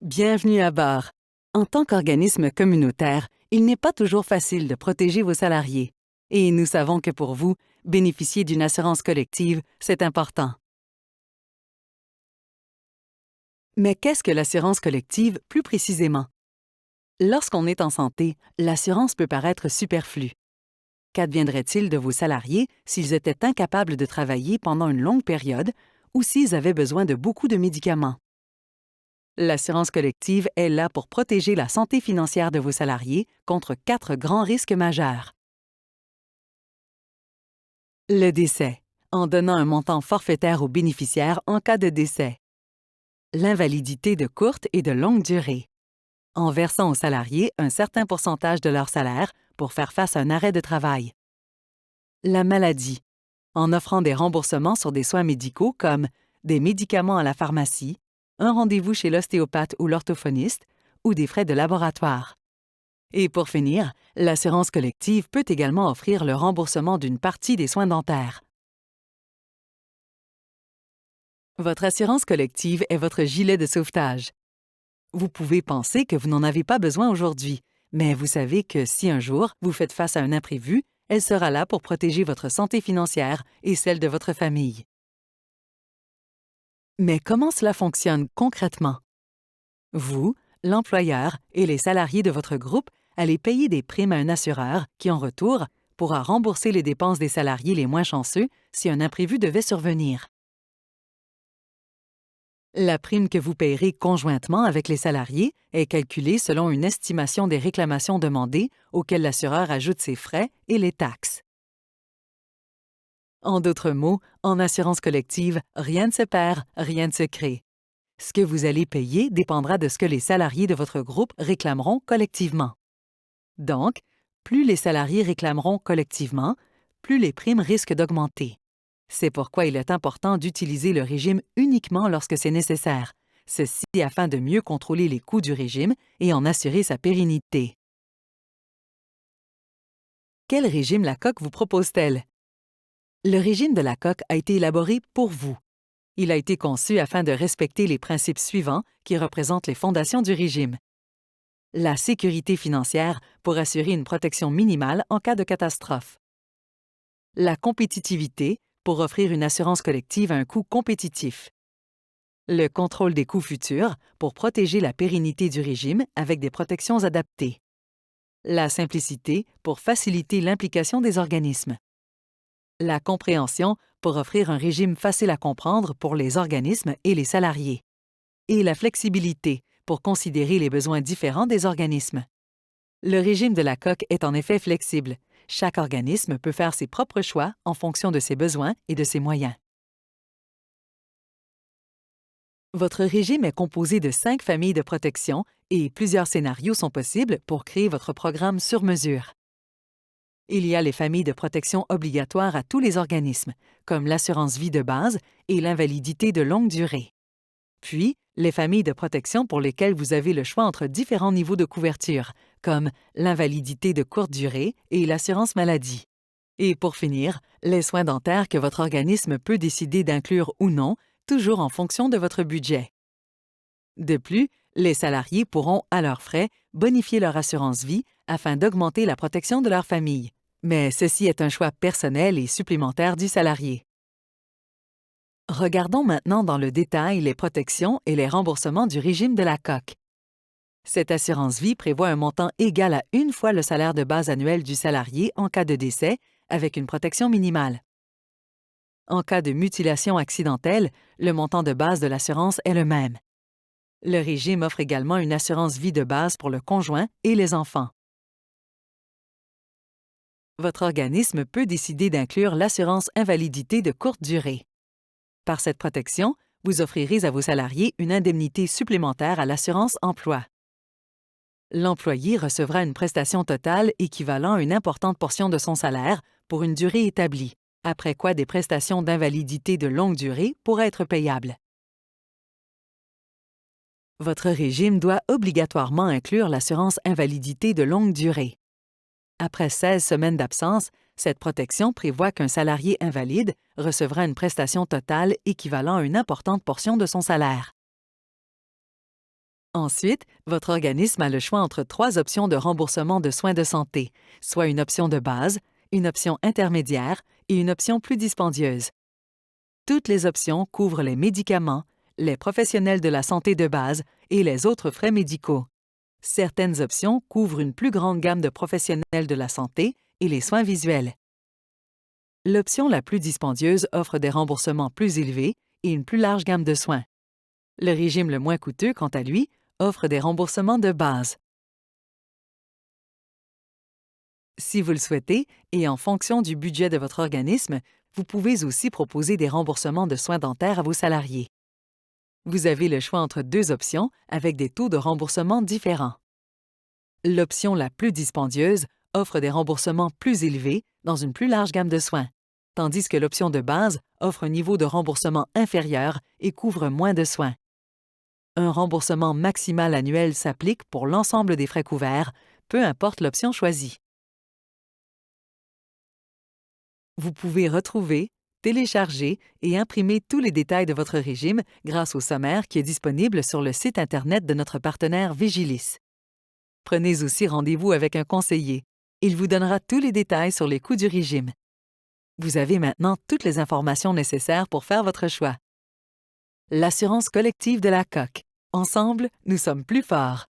Bienvenue à bord. En tant qu'organisme communautaire, il n'est pas toujours facile de protéger vos salariés. Et nous savons que pour vous, bénéficier d'une assurance collective, c'est important. Mais qu'est-ce que l'assurance collective plus précisément? Lorsqu'on est en santé, l'assurance peut paraître superflue. Qu'adviendrait-il de vos salariés s'ils étaient incapables de travailler pendant une longue période ou s'ils avaient besoin de beaucoup de médicaments? L'assurance collective est là pour protéger la santé financière de vos salariés contre 4 grands risques majeurs. Le décès, en donnant un montant forfaitaire aux bénéficiaires en cas de décès. L'invalidité de courte et de longue durée, en versant aux salariés un certain pourcentage de leur salaire pour faire face à un arrêt de travail. La maladie, en offrant des remboursements sur des soins médicaux comme des médicaments à la pharmacie, un rendez-vous chez l'ostéopathe ou l'orthophoniste ou des frais de laboratoire. Et pour finir, l'assurance collective peut également offrir le remboursement d'une partie des soins dentaires. Votre assurance collective est votre gilet de sauvetage. Vous pouvez penser que vous n'en avez pas besoin aujourd'hui, mais vous savez que si un jour vous faites face à un imprévu, elle sera là pour protéger votre santé financière et celle de votre famille. Mais comment cela fonctionne concrètement? Vous, l'employeur et les salariés de votre groupe allez payer des primes à un assureur qui, en retour, pourra rembourser les dépenses des salariés les moins chanceux si un imprévu devait survenir. La prime que vous payerez conjointement avec les salariés est calculée selon une estimation des réclamations demandées auxquelles l'assureur ajoute ses frais et les taxes. En d'autres mots, en assurance collective, rien ne se perd, rien ne se crée. Ce que vous allez payer dépendra de ce que les salariés de votre groupe réclameront collectivement. Donc, plus les salariés réclameront collectivement, plus les primes risquent d'augmenter. C'est pourquoi il est important d'utiliser le régime uniquement lorsque c'est nécessaire, ceci afin de mieux contrôler les coûts du régime et en assurer sa pérennité. Quel régime la COC vous propose-t-elle? Le régime de la COC a été élaboré pour vous. Il a été conçu afin de respecter les principes suivants qui représentent les fondations du régime. La sécurité financière pour assurer une protection minimale en cas de catastrophe. La compétitivité pour offrir une assurance collective à un coût compétitif. Le contrôle des coûts futurs pour protéger la pérennité du régime avec des protections adaptées. La simplicité pour faciliter l'implication des organismes. La compréhension pour offrir un régime facile à comprendre pour les organismes et les salariés. Et la flexibilité pour considérer les besoins différents des organismes. Le régime de la COC est en effet flexible. Chaque organisme peut faire ses propres choix en fonction de ses besoins et de ses moyens. Votre régime est composé de 5 familles de protection et plusieurs scénarios sont possibles pour créer votre programme sur mesure. Il y a les familles de protection obligatoires à tous les organismes, comme l'assurance vie de base et l'invalidité de longue durée. Puis, les familles de protection pour lesquelles vous avez le choix entre différents niveaux de couverture, comme l'invalidité de courte durée et l'assurance maladie. Et pour finir, les soins dentaires que votre organisme peut décider d'inclure ou non, toujours en fonction de votre budget. De plus, les salariés pourront, à leurs frais, bonifier leur assurance vie afin d'augmenter la protection de leur famille. Mais ceci est un choix personnel et supplémentaire du salarié. Regardons maintenant dans le détail les protections et les remboursements du régime de la COC. Cette assurance vie prévoit un montant égal à une fois le salaire de base annuel du salarié en cas de décès, avec une protection minimale. En cas de mutilation accidentelle, le montant de base de l'assurance est le même. Le régime offre également une assurance vie de base pour le conjoint et les enfants. Votre organisme peut décider d'inclure l'assurance invalidité de courte durée. Par cette protection, vous offrirez à vos salariés une indemnité supplémentaire à l'assurance emploi. L'employé recevra une prestation totale équivalent à une importante portion de son salaire pour une durée établie, après quoi des prestations d'invalidité de longue durée pourraient être payables. Votre régime doit obligatoirement inclure l'assurance invalidité de longue durée. Après 16 semaines d'absence, cette protection prévoit qu'un salarié invalide recevra une prestation totale équivalent à une importante portion de son salaire. Ensuite, votre organisme a le choix entre 3 options de remboursement de soins de santé, soit une option de base, une option intermédiaire et une option plus dispendieuse. Toutes les options couvrent les médicaments, les professionnels de la santé de base et les autres frais médicaux. Certaines options couvrent une plus grande gamme de professionnels de la santé et les soins visuels. L'option la plus dispendieuse offre des remboursements plus élevés et une plus large gamme de soins. Le régime le moins coûteux, quant à lui, offre des remboursements de base. Si vous le souhaitez, et en fonction du budget de votre organisme, vous pouvez aussi proposer des remboursements de soins dentaires à vos salariés. Vous avez le choix entre 2 options avec des taux de remboursement différents. L'option la plus dispendieuse offre des remboursements plus élevés dans une plus large gamme de soins, tandis que l'option de base offre un niveau de remboursement inférieur et couvre moins de soins. Un remboursement maximal annuel s'applique pour l'ensemble des frais couverts, peu importe l'option choisie. Vous pouvez retrouver, télécharger et imprimer tous les détails de votre régime grâce au sommaire qui est disponible sur le site Internet de notre partenaire Vigilis. Prenez aussi rendez-vous avec un conseiller. Il vous donnera tous les détails sur les coûts du régime. Vous avez maintenant toutes les informations nécessaires pour faire votre choix. L'assurance collective de la Coque. Ensemble, nous sommes plus forts.